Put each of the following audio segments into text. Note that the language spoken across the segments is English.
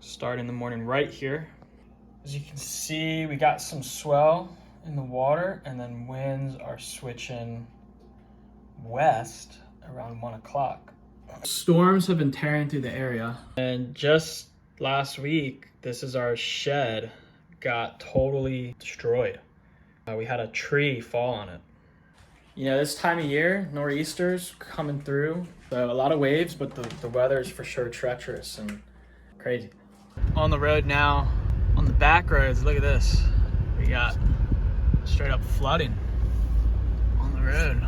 Starting the morning right here. As you can see, we got some swell in the water, and then winds are switching west around 1 o'clock. Storms have been tearing through the area. And just last week, this is our shed, got totally destroyed. We had a tree fall on it. You know, this time of year, nor'easters coming through. So a lot of waves, but the weather is for sure treacherous and crazy. On the road now, on the back roads, look at this. We got straight up flooding on the road.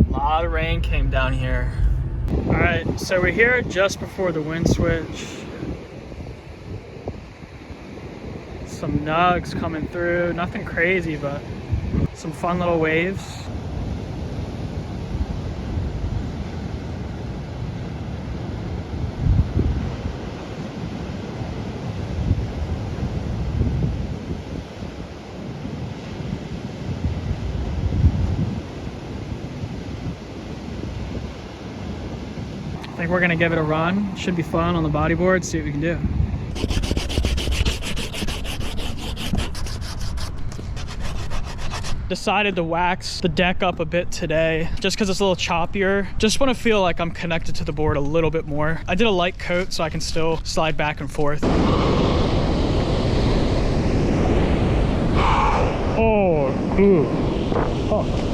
A lot of rain came down here. All right, so we're here just before the wind switch. Some nugs coming through, nothing crazy, but some fun little waves. I think we're gonna give it a run. Should be fun on the bodyboard, see what we can do. Decided to wax the deck up a bit today just because it's a little choppier. Just want to feel like I'm connected to the board a little bit more. I did a light coat so I can still slide back and forth. Oh, ooh. Oh.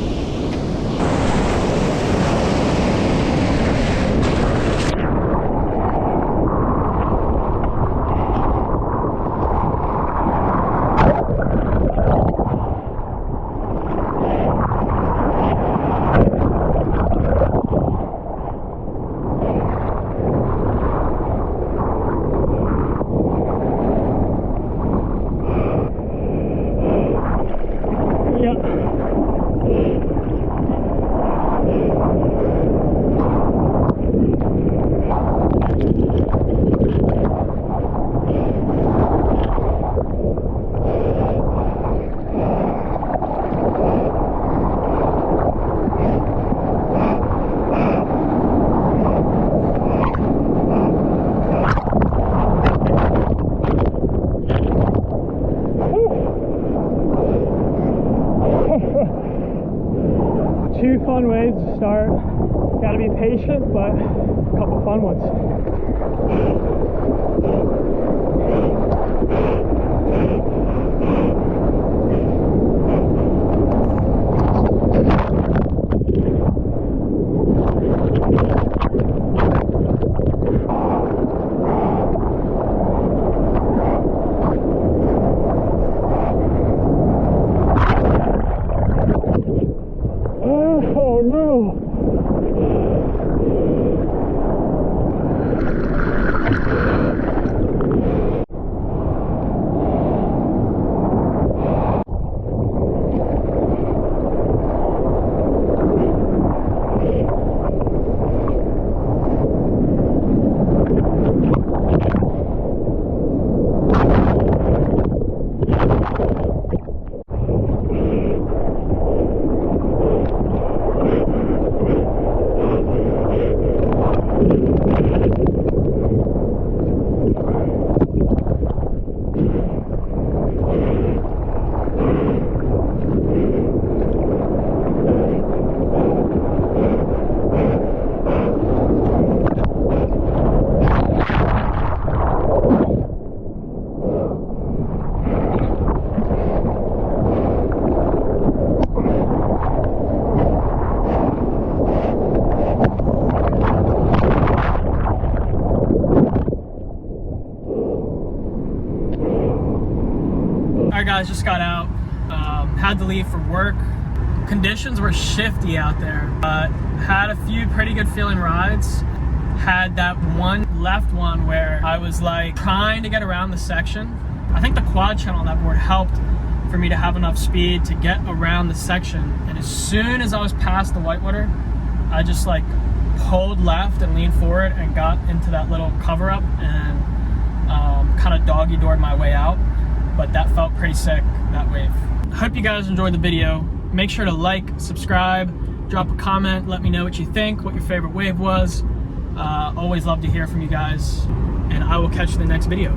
Two fun ways to start. Gotta be patient, but a couple fun ones. Oh no! Alright guys, just got out. Had to leave for work. Conditions were shifty out there, but had a few pretty good feeling rides. Had that one left one where I was like trying to get around the section. I think the quad channel on that board helped for me to have enough speed to get around the section. And as soon as I was past the whitewater, I just like pulled left and leaned forward and got into that little cover up and kind of doggy-doored my way out. But that felt pretty sick, that wave. I hope you guys enjoyed the video. Make sure to like, subscribe, Drop a comment, let me know what you think, what your favorite wave was. Always love to hear from you guys, and I will catch you in the next video.